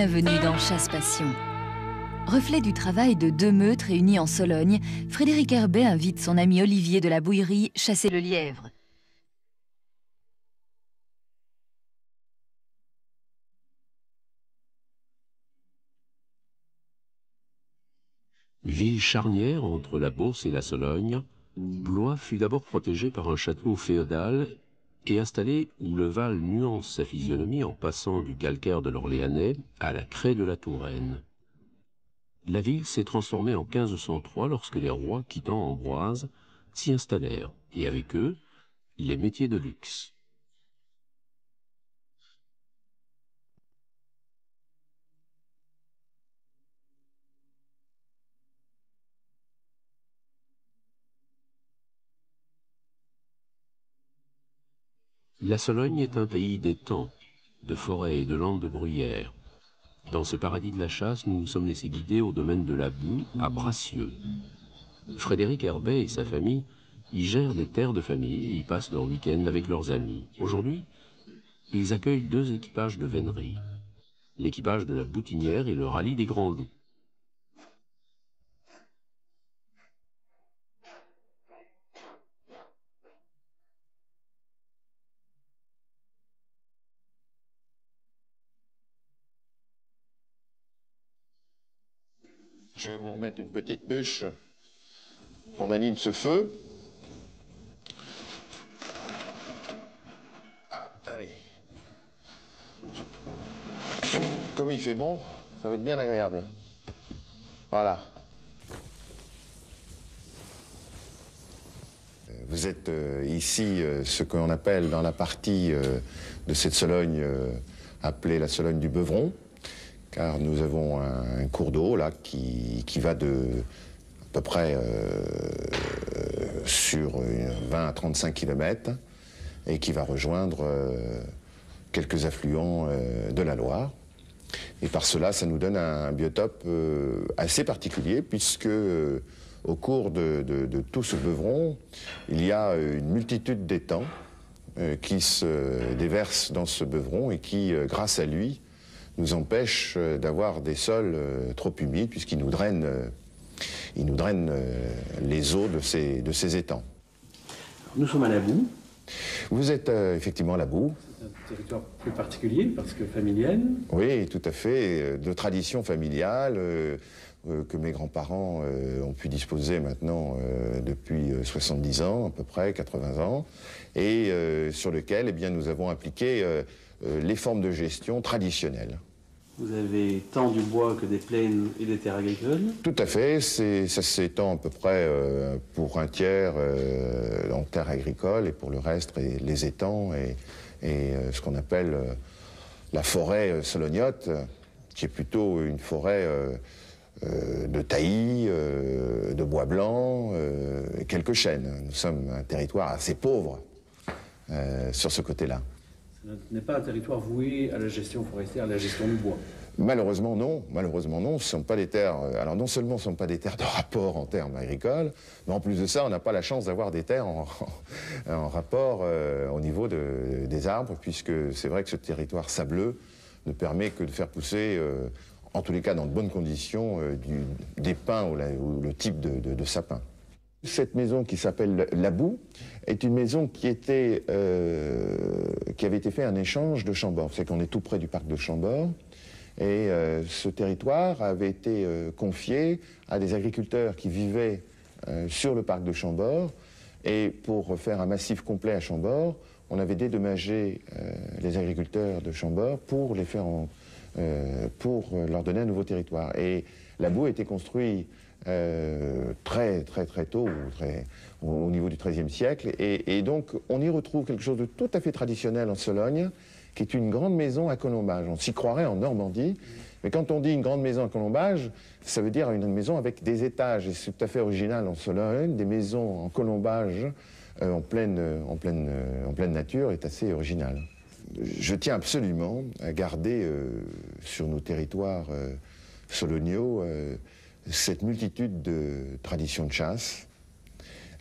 Bienvenue dans Chasse Passion. Reflet du travail de deux meutes réunis en Sologne, Frédéric Herbet invite son ami Olivier de la Bouillerie chasser le lièvre. Ville charnière entre la Beauce et la Sologne, Blois fut d'abord protégée par un château féodal et installé où le Val nuance sa physionomie en passant du calcaire de l'Orléanais à la craie de la Touraine. La ville s'est transformée en 1503 lorsque les rois, quittant Ambroise, s'y installèrent, et avec eux, les métiers de luxe. La Sologne est un pays d'étangs, de forêts et de landes de bruyères. Dans ce paradis de la chasse, nous nous sommes laissés guider au domaine de la Boue, à Bracieux. Frédéric Herbet et sa famille y gèrent des terres de famille et y passent leur week-end avec leurs amis. Aujourd'hui, ils accueillent deux équipages de vénerie, l'équipage de la Boutinière et le rallye des Grands Loups. Je vais vous remettre une petite bûche. On anime ce feu. Allez. Comme il fait bon, ça va être bien agréable. Voilà. Vous êtes ici ce qu'on appelle dans la partie de cette Sologne appelée la Sologne du Beuvron, car nous avons un cours d'eau là qui va de à peu près sur 20 à 35 km et qui va rejoindre quelques affluents de la Loire. Et par cela, ça nous donne un biotope assez particulier puisque au cours de tout ce Beuvron, il y a une multitude d'étangs qui se déversent dans ce Beuvron et qui, grâce à lui, nous empêchent d'avoir des sols trop humides puisqu'ils nous drainent, les eaux de ces étangs. Nous sommes à la Boue. Vous êtes effectivement à la Boue. C'est un territoire plus particulier parce que familial. Oui, tout à fait, de tradition familiale que mes grands-parents ont pu disposer maintenant depuis 70 ans, à peu près 80 ans, et sur lequel eh bien, nous avons appliqué les formes de gestion traditionnelles. Vous avez tant du bois que des plaines et des terres agricoles. Tout à fait, ça s'étend à peu près pour un tiers en terres agricoles et pour le reste les étangs et ce qu'on appelle la forêt solognote, qui est plutôt une forêt de taillis, de bois blanc, et quelques chênes. Nous sommes un territoire assez pauvre sur ce côté-là. Ce n'est pas un territoire voué à la gestion forestière, à la gestion du bois. Malheureusement non, ce ne sont pas des terres. Alors non seulement ce ne sont pas des terres de rapport en termes agricoles, mais en plus de ça, on n'a pas la chance d'avoir des terres en rapport au niveau des arbres, puisque c'est vrai que ce territoire sableux ne permet que de faire pousser, en tous les cas dans de bonnes conditions, des pins ou le type de sapin. Cette maison qui s'appelle La Boue est une maison qui avait été faite en échange de Chambord. C'est qu'on est tout près du parc de Chambord. Et ce territoire avait été confié à des agriculteurs qui vivaient sur le parc de Chambord. Et pour faire un massif complet à Chambord, on avait dédommagé les agriculteurs de Chambord pour leur donner un nouveau territoire. Et La Boue a été construit très tôt, au niveau du XIIIe siècle. Et donc, on y retrouve quelque chose de tout à fait traditionnel en Sologne, qui est une grande maison à colombage. On s'y croirait en Normandie, mais quand on dit une grande maison à colombage, ça veut dire une maison avec des étages, et c'est tout à fait original en Sologne. Des maisons en colombage en pleine nature est assez original. Je tiens absolument à garder sur nos territoires soloniaux cette multitude de traditions de chasse,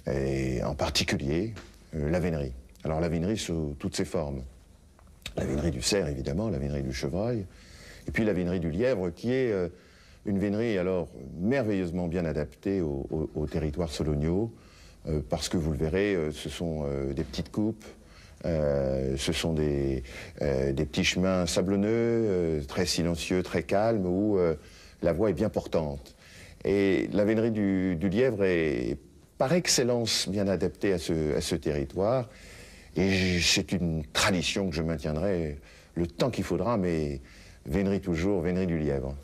et en particulier la vénerie. Alors la vénerie sous toutes ses formes. La vénerie du cerf, évidemment, la vénerie du chevreuil, Et puis la vénerie du lièvre, qui est une vénerie alors merveilleusement bien adaptée au territoire sologno, parce que vous le verrez, ce sont des petites coupes, ce sont des petits chemins sablonneux, très silencieux, très calmes, où la voie est bien portante. Et la vénerie du lièvre est par excellence bien adaptée à ce territoire. Et c'est une tradition que je maintiendrai le temps qu'il faudra, mais vénerie toujours, vénerie du lièvre.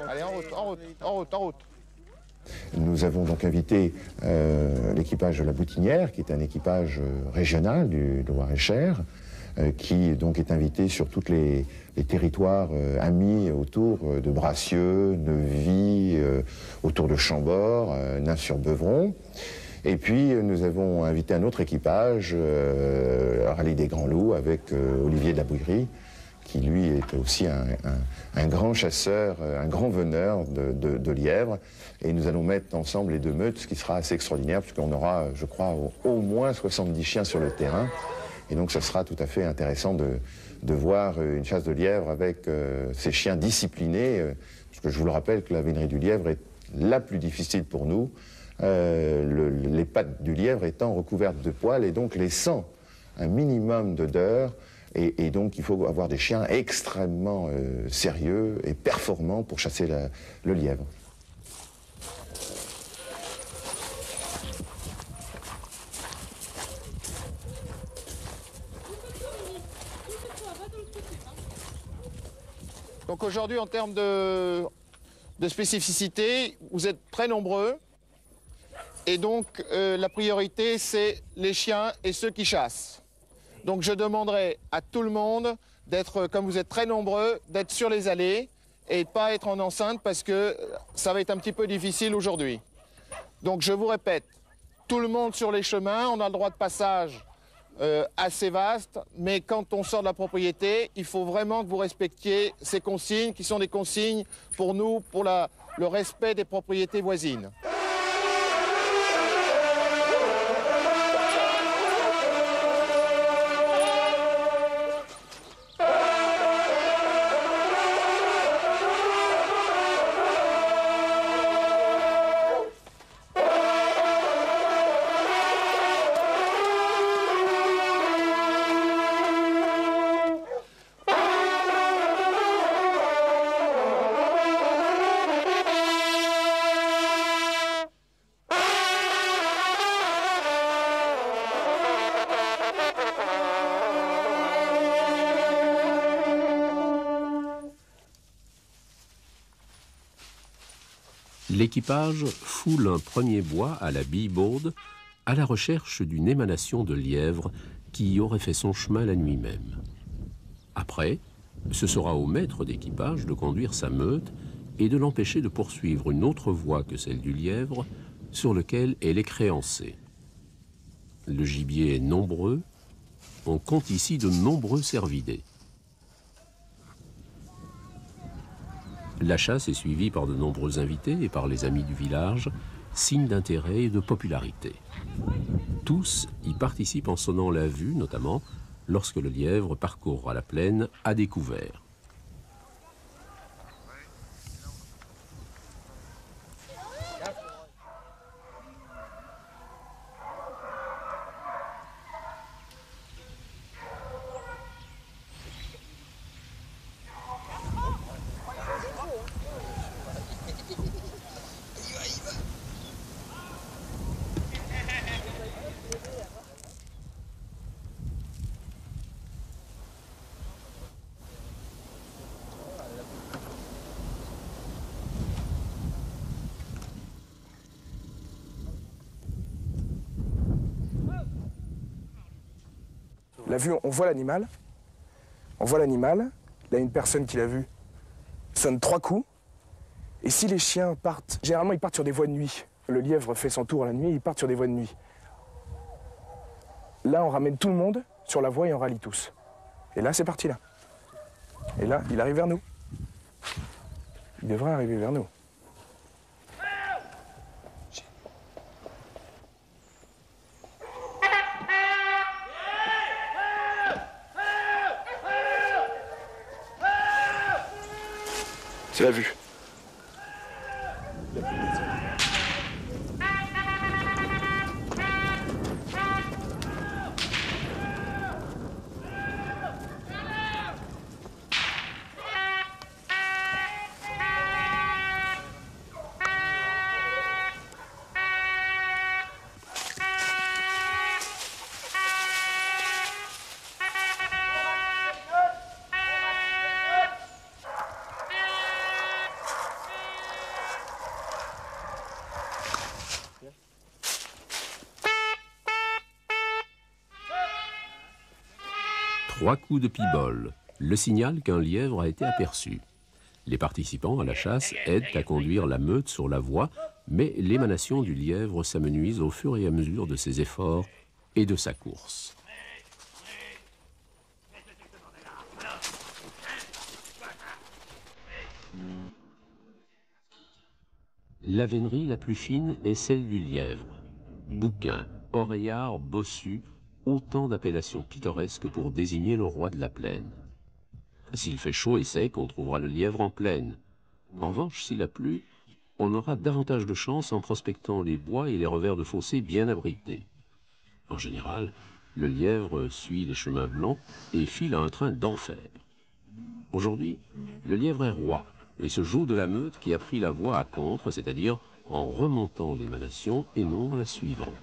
Allez, en route, en route, en route, en route. Nous avons donc invité l'équipage de la Boutinière, qui est un équipage régional du Loir-et-Cher, qui donc est invité sur tous les territoires amis autour de Bracieux, Neuvy, autour de Chambord, Nain-sur-Beuvron. Et puis nous avons invité un autre équipage, Rallye des Grands Loups, avec Olivier de la Bouillerie, qui lui est aussi un grand chasseur, un grand veneur de lièvres. Et nous allons mettre ensemble les deux meutes, ce qui sera assez extraordinaire, puisqu'on aura, je crois, au moins 70 chiens sur le terrain. Et donc ça sera tout à fait intéressant de voir une chasse de lièvre avec ces chiens disciplinés, parce que je vous le rappelle que la vénerie du lièvre est la plus difficile pour nous, les pattes du lièvre étant recouvertes de poils et donc laissant un minimum d'odeur. Et donc, il faut avoir des chiens extrêmement sérieux et performants pour chasser le lièvre. Donc aujourd'hui, en termes de spécificité, vous êtes très nombreux. Et donc, la priorité, c'est les chiens et ceux qui chassent. Donc je demanderai à tout le monde d'être, comme vous êtes très nombreux, d'être sur les allées et de ne pas être en enceinte parce que ça va être un petit peu difficile aujourd'hui. Donc je vous répète, tout le monde sur les chemins, on a le droit de passage assez vaste, mais quand on sort de la propriété, il faut vraiment que vous respectiez ces consignes qui sont des consignes pour nous, pour le respect des propriétés voisines. L'équipage foule un premier bois à la bille-baude à la recherche d'une émanation de lièvre qui y aurait fait son chemin la nuit même. Après, ce sera au maître d'équipage de conduire sa meute et de l'empêcher de poursuivre une autre voie que celle du lièvre sur lequel elle est créancée. Le gibier est nombreux, on compte ici de nombreux cervidés. La chasse est suivie par de nombreux invités et par les amis du village, signe d'intérêt et de popularité. Tous y participent en sonnant la vue, notamment lorsque le lièvre parcourra la plaine à découvert. La vue, on voit l'animal. On voit l'animal. Là, une personne qui l'a vu sonne 3 coups. Et si les chiens partent, généralement ils partent sur des voies de nuit. Le lièvre fait son tour la nuit, ils partent sur des voies de nuit. Là, on ramène tout le monde sur la voie et on rallie tous. Et là, c'est parti là. Et là, il arrive vers nous. Il devrait arriver vers nous. C'est la vue. Trois coups de pibole, le signal qu'un lièvre a été aperçu. Les participants à la chasse aident à conduire la meute sur la voie, mais l'émanation du lièvre s'amenuise au fur et à mesure de ses efforts et de sa course. La vénerie la plus fine est celle du lièvre. Bouquin, oreillard, bossu, autant d'appellations pittoresques pour désigner le roi de la plaine. S'il fait chaud et sec, on trouvera le lièvre en plaine. En revanche, s'il a plu, on aura davantage de chance en prospectant les bois et les revers de fossés bien abrités. En général, le lièvre suit les chemins blancs et file à un train d'enfer. Aujourd'hui, le lièvre est roi et se joue de la meute qui a pris la voie à contre, c'est-à-dire en remontant l'émanation et non en la suivant.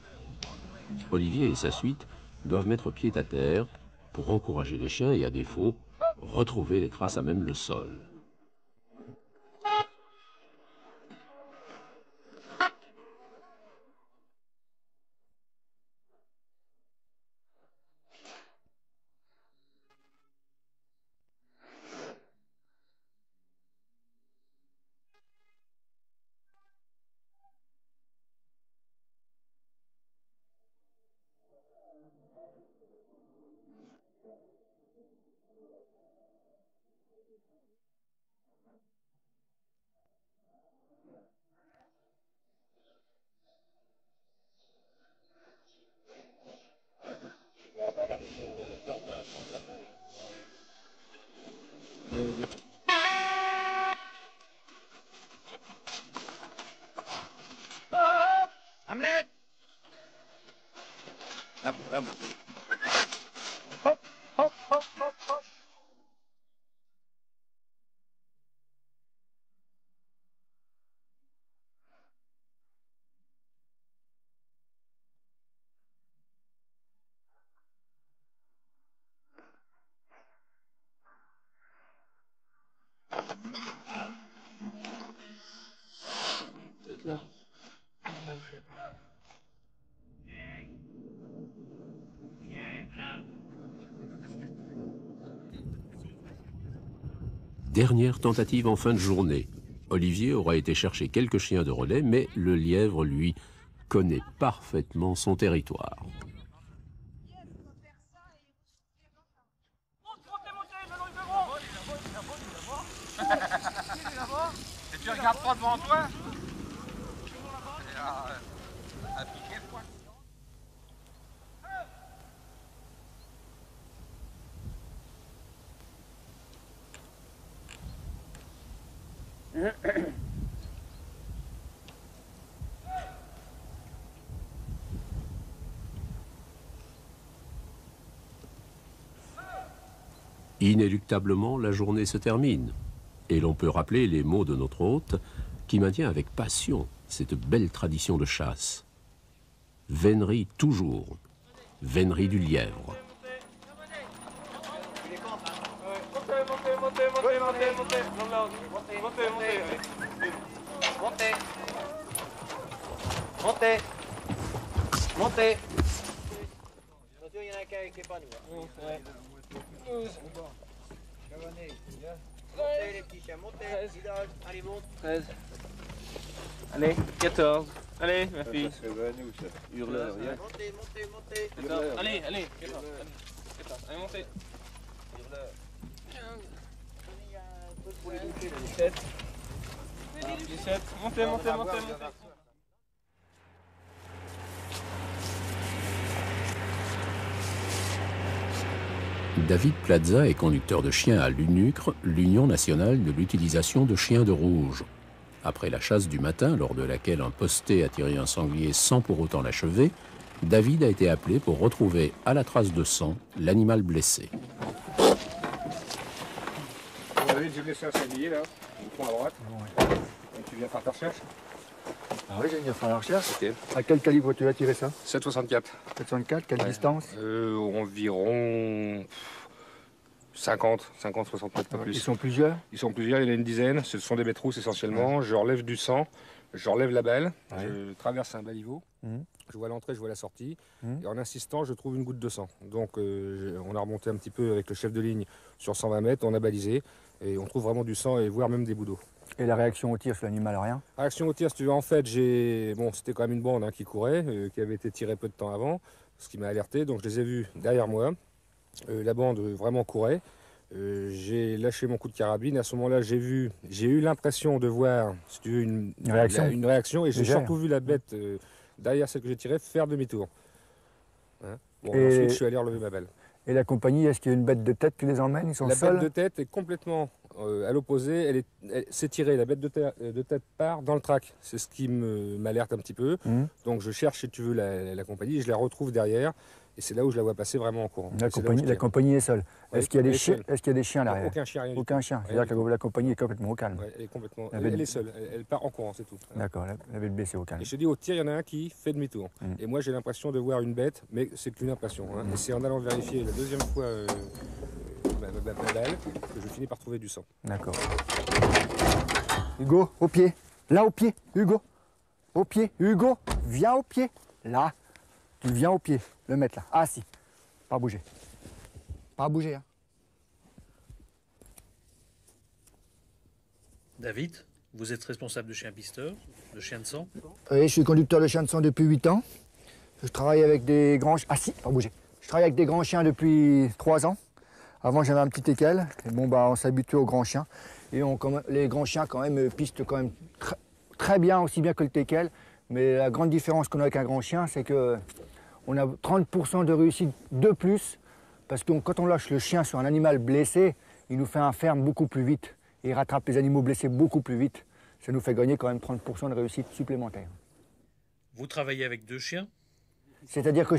Olivier et sa suite doivent mettre pied à terre pour encourager les chiens et, à défaut, retrouver les traces à même le sol. Dernière tentative en fin de journée. Olivier aura été chercher quelques chiens de relais, mais le lièvre, lui, connaît parfaitement son territoire. Et tu regardes pas devant toi? Inéluctablement, la journée se termine. Et l'on peut rappeler les mots de notre hôte, qui maintient avec passion cette belle tradition de chasse. Vénerie toujours, vénerie du lièvre. Montez. Montez. Il y en a qui est pas nous. Montez les petits chiens, montez. Idole, allez, monte. 13. Allez, 14. Allez, ma fille. Hurleur, viens. Montez, montez, montez. 14. Allez, allez, 14. Allez, montez. 17. 17. Montez, montez, montez, montez. David Plaza est conducteur de chiens à l'UNUCRE, l'Union nationale de l'utilisation de chiens de rouge. Après la chasse du matin, lors de laquelle un posté a tiré un sanglier sans pour autant l'achever, David a été appelé pour retrouver à la trace de sang l'animal blessé. David, j'ai blessé un sanglier là, au fond à droite. Et tu viens faire ta recherche? Ah oui, je viens faire la recherche. Ok. À quel calibre tu as tiré ça? 7,64. 7,64, quelle distance? Environ 50, 60 mètres, pas plus. Ils sont plusieurs? Ils sont plusieurs, il y en a une dizaine. Ce sont des bêtes rousses essentiellement. Je relève du sang, je relève la belle, je traverse un baliveau. Je vois l'entrée, je vois la sortie. Et en insistant, je trouve une goutte de sang. Donc on a remonté un petit peu avec le chef de ligne sur 120 mètres, on a balisé. Et on trouve vraiment du sang et voire même des bouts d'eau. Et la réaction au tir sur l'animal, rien? Réaction au tir, si tu veux, en fait, c'était quand même une bande qui courait, qui avait été tirée peu de temps avant, ce qui m'a alerté. Donc je les ai vus derrière moi. La bande vraiment courait. J'ai lâché mon coup de carabine. À ce moment-là, j'ai eu l'impression de voir, si tu veux, une réaction. Et j'ai surtout vu la bête derrière celle que j'ai tirée faire demi-tour. Hein, bon, ensuite, je suis allé relever ma balle. Et la compagnie, est-ce qu'il y a une bête de tête qui les emmène? Ils sont seuls? La bête de tête est complètement à l'opposé. Elle s'est tirée. La bête de tête part dans le track. C'est ce qui m'alerte un petit peu. Donc je cherche, si tu veux, la compagnie. Et je la retrouve derrière. Et c'est là où je la vois passer vraiment en courant. La compagnie est seule. Ouais, est-ce qu'il y a des chiens derrière? Aucun chien, rien. Aucun chien. C'est-à-dire que la compagnie est complètement au calme. Ouais, elle est seule. Elle part en courant, c'est tout. D'accord, la bête blessée au calme. Et je te dis, au tir, il y en a un qui fait demi-tour. Et moi, j'ai l'impression de voir une bête, mais c'est qu'une impression. Hein. Et c'est en allant vérifier la deuxième fois ma balle que je finis par trouver du sang. D'accord. Hugo, au pied. Là, au pied. Hugo. Au pied. Hugo, viens au pied. Là. Tu viens au pied. Le mettre là. Ah si. Pas bouger. Pas bouger. Hein. David, vous êtes responsable de chien pisteur, de chien de sang? Oui, je suis conducteur de chien de sang depuis 8 ans. Je travaille avec des grands... Ah si, pas bouger. Je travaille avec des grands chiens depuis 3 ans. Avant, j'avais un petit teckel. Et bon, bah, on s'habitue aux grands chiens. Et les grands chiens, quand même, pistent quand même très bien, aussi bien que le teckel. Mais la grande différence qu'on a avec un grand chien, c'est que on a 30% de réussite de plus. Parce que quand on lâche le chien sur un animal blessé, il nous fait un ferme beaucoup plus vite. Et il rattrape les animaux blessés beaucoup plus vite. Ça nous fait gagner quand même 30% de réussite supplémentaire. Vous travaillez avec 2 chiens? C'est-à-dire que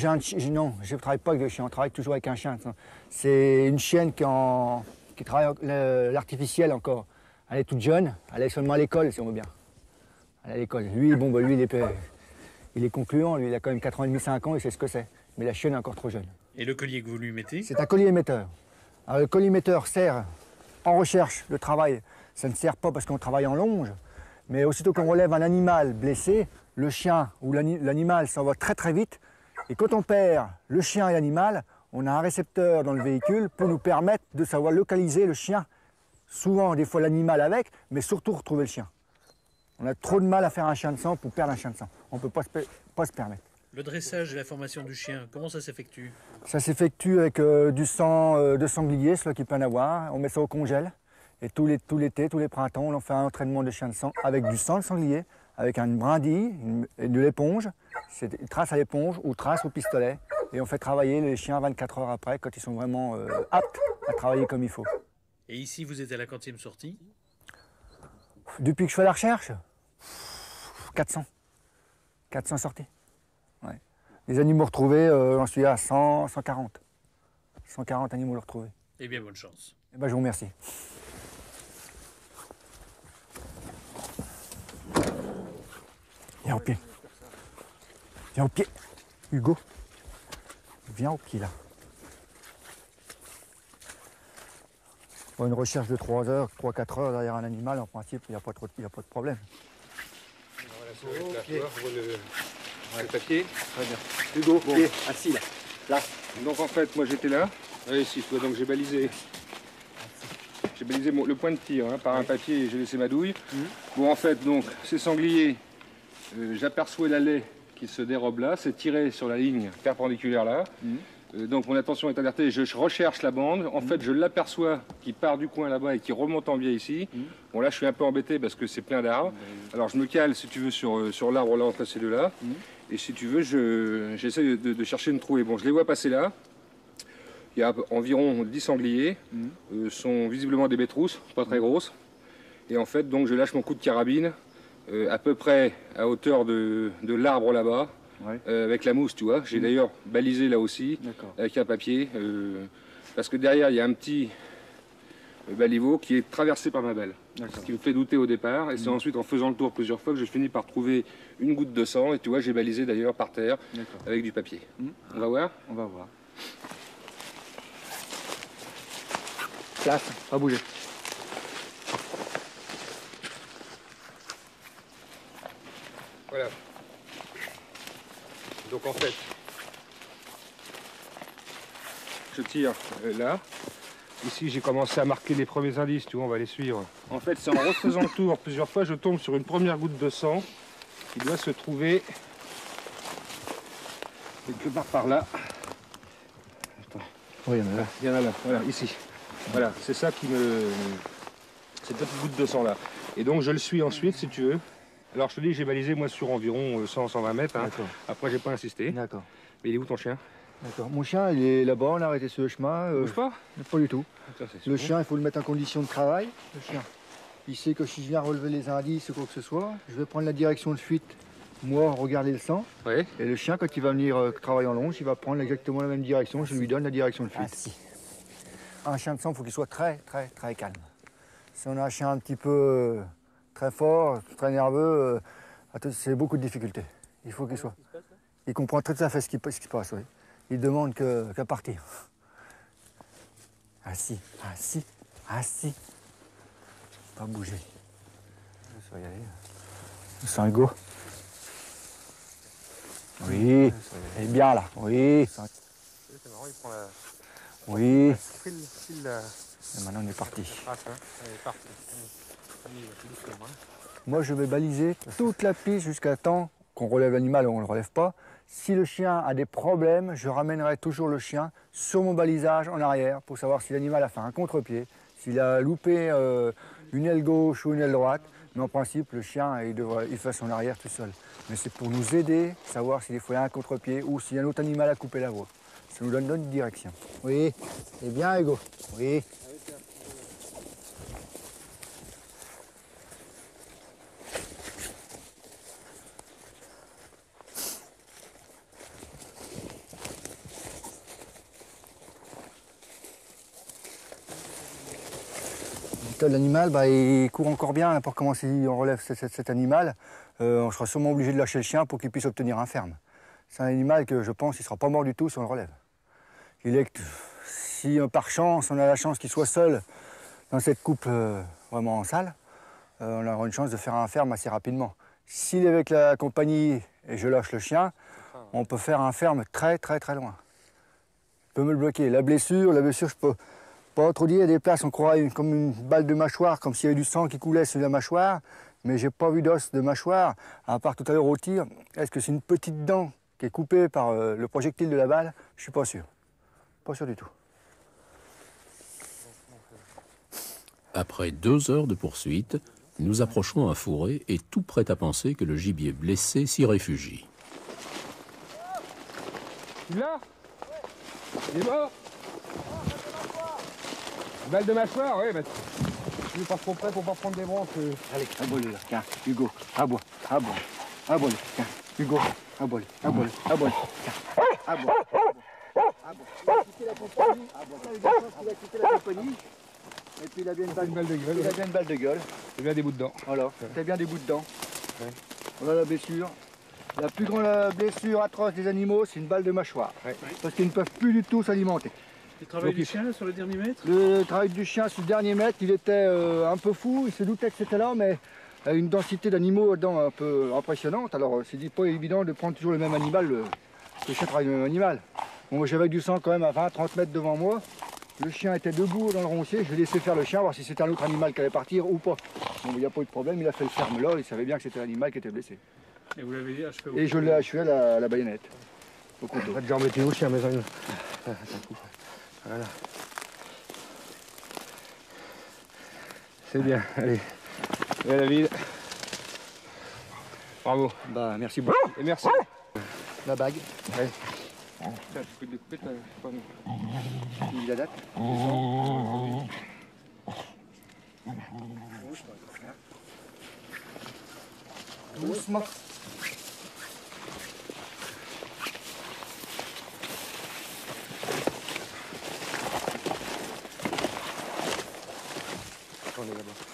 non, je ne travaille pas avec 2 chiens, on travaille toujours avec un chien. C'est une chienne qui travaille l'artificiel encore. Elle est toute jeune, elle est seulement à l'école si on veut bien. Elle est à l'école. Lui, bon, bah, lui il est concluant, lui il a quand même 4 ans et demi, 5 ans, il sait ce que c'est. Mais la chienne est encore trop jeune. Et le collier que vous lui mettez? C'est un collier émetteur. Alors, le collier émetteur sert en recherche, le travail. Ça ne sert pas parce qu'on travaille en longe. Mais aussitôt qu'on relève un animal blessé, le chien ou l'animal s'en va très très vite. Et quand on perd le chien et l'animal, on a un récepteur dans le véhicule pour nous permettre de savoir localiser le chien. Souvent, des fois l'animal avec, mais surtout retrouver le chien. On a trop de mal à faire un chien de sang pour perdre un chien de sang. On ne peut pas se permettre. Le dressage et la formation du chien, comment ça s'effectue? Ça s'effectue avec du sang de sanglier, celui qui peut en avoir. On met ça au congèle. Et tout l'été, tous les printemps, on en fait un entraînement de chien de sang avec du sang de sanglier, avec une brindille, de l'éponge. C'est trace à l'éponge ou trace au pistolet. Et on fait travailler les chiens 24 heures après, quand ils sont vraiment aptes à travailler comme il faut. Et ici, vous êtes à la quantième sortie? Depuis que je fais la recherche, 400. 400 sorties. Ouais. Les animaux retrouvés, j'en suis à 100, 140. 140 animaux retrouvés. Eh bien, bonne chance. Eh ben, je vous remercie. Viens au pied. Viens au pied. Hugo. Viens au pied, là. Bon, une recherche de 3 heures, 3-4 heures derrière un animal, en principe, il n'y a pas de problème. Okay. Le papier. Très bien. Hugo, bon. Pied, assis là. Donc en fait, moi j'étais là. Oui, ici, donc j'ai balisé j'ai balisé le point de tir hein, par un papier et j'ai laissé ma douille. Bon, en fait, donc, ces sangliers, j'aperçois la laie qui se dérobe là, c'est tiré sur la ligne perpendiculaire là. Donc mon attention est alertée, je recherche la bande. En fait, je l'aperçois qui part du coin là-bas et qui remonte en biais ici. Bon, là, je suis un peu embêté parce que c'est plein d'arbres. Alors, je me cale, si tu veux, sur l'arbre là, entre ces deux-là. Et si tu veux, j'essaie de chercher une trouée. Bon, je les vois passer là. Il y a environ 10 sangliers. Sont visiblement des bétrousses, pas très grosses. Et en fait, donc, je lâche mon coup de carabine à peu près à hauteur de l'arbre là-bas. Avec la mousse, tu vois. J'ai d'ailleurs balisé là aussi, avec un papier, parce que derrière, il y a un petit baliveau qui est traversé par ma balle. Ce qui me fait douter au départ, et c'est ensuite en faisant le tour plusieurs fois que je finis par trouver une goutte de sang, et tu vois, j'ai balisé d'ailleurs par terre, avec du papier. On va voir? On va voir. Place, pas bouger. Voilà. Donc en fait, je tire là. Ici, j'ai commencé à marquer les premiers indices, tu vois, on va les suivre. En fait, c'est en refaisant le tour plusieurs fois, je tombe sur une première goutte de sang qui doit se trouver quelque part par là. Attends. Oui, il y en a là. Il y en a là, voilà, ici. Voilà, c'est ça qui me... cette petite goutte de sang là. Et donc, je le suis ensuite, si tu veux. Alors je te dis, j'ai balisé moi sur environ 100-120 mètres. Hein. Après, j'ai pas insisté. D'accord. Mais il est où ton chien? D'accord. Mon chien, il est là-bas, on a arrêté sur le chemin. Bouge pas? Pas du tout. Ça, le chien, il faut le mettre en condition de travail. Le chien, il sait que si je viens relever les indices ou quoi que ce soit, je vais prendre la direction de fuite, moi, regarder le sang. Oui. Et le chien, quand il va venir travailler en longe, il va prendre exactement la même direction. Je lui donne la direction de fuite. Ah, si. Un chien de sang, il faut qu'il soit très, très, très calme. Si on a un chien un petit peu très fort, très nerveux, c'est beaucoup de difficultés. Il faut qu'il soit. Il comprend très à fait ce qui se passe, oui. Il demande qu'à partir. Assis, assis, assis. Pas bouger. Ça va y aller. C'est un go. Oui. Il est bien là. Oui. C'est marrant, il prend la... Oui. Et maintenant on est parti. Ah, ça, elle est partie. Moi je vais baliser toute la piste jusqu'à temps qu'on relève l'animal ou on ne le relève pas. Si le chien a des problèmes, je ramènerai toujours le chien sur mon balisage en arrière pour savoir si l'animal a fait un contre-pied, s'il a loupé une aile gauche ou une aile droite. Mais en principe, le chien, il fait son arrière tout seul. Mais c'est pour nous aider, savoir s'il faut un contre-pied ou si un autre animal a coupé la voie. Ça nous donne une direction. Oui, c'est bien Hugo. Oui. L'animal, il court encore bien pour commencer, on relève cet animal. On sera sûrement obligé de lâcher le chien pour qu'il puisse obtenir un ferme. C'est un animal que je pense qu'il ne sera pas mort du tout si on le relève. Si par chance on a la chance qu'il soit seul dans cette coupe vraiment sale, on aura une chance de faire un ferme assez rapidement. S'il est avec la compagnie et je lâche le chien, on peut faire un ferme très très très loin. Je peux me le bloquer. La blessure, je peux pas trop dire. Il y a des places, on croirait comme une balle de mâchoire, comme s'il y avait du sang qui coulait sur la mâchoire, mais j'ai pas vu d'os de mâchoire, à part tout à l'heure au tir. Est-ce que c'est une petite dent qui est coupée par le projectile de la balle? Je suis pas sûr. Pas sûr du tout. Après 2 heures de poursuite, nous approchons un fourré et tout prêt à penser que le gibier blessé s'y réfugie. Tu l'as? Il est mort? Balle de mâchoire, oui, je suis pas trop près pour pas prendre des branches. Allez, aboie-le là, tiens, Hugo, aboie, aboie-le, tiens, Hugo, aboie-le, aboie-le, aboie-le, tiens, aboie. Il a quitté la compagnie, il a quitté la compagnie, et puis il a bien une balle de gueule. Il a bien une balle de gueule. Il a bien des bouts de dents. Voilà, il a bien des bouts de dents. Voilà la blessure. La plus grande blessure atroce des animaux, c'est une balle de mâchoire. Parce qu'ils ne peuvent plus du tout s'alimenter. Le travail du chien sur le dernier mètre? Le travail du chien sur le dernier mètre, il était un peu fou, il se doutait que c'était là, mais une densité d'animaux dedans un peu impressionnante. Alors c'est pas évident de prendre toujours le même animal, que le chien travaille le même animal. Bon, moi j'avais du sang quand même à 20-30 mètres devant moi, Le chien était debout dans le roncier, je l'ai laissé faire le chien, voir si c'était un autre animal qui allait partir ou pas. Bon, il n'y a pas eu de problème, il a fait le ferme là, il savait bien que c'était l'animal qui était blessé. Et vous l'avez dit achevé au Et je l'ai achevé à la baïonnette, au couteau. On va déjà remettre au chien, mes amis. Voilà. C'est bien, allez. Et David. Bravo. Bah, merci beaucoup. Et merci. La bague. Ouais. Tiens, tu peux te découper, pas nous. Il la date. Doucement. On est là-bas.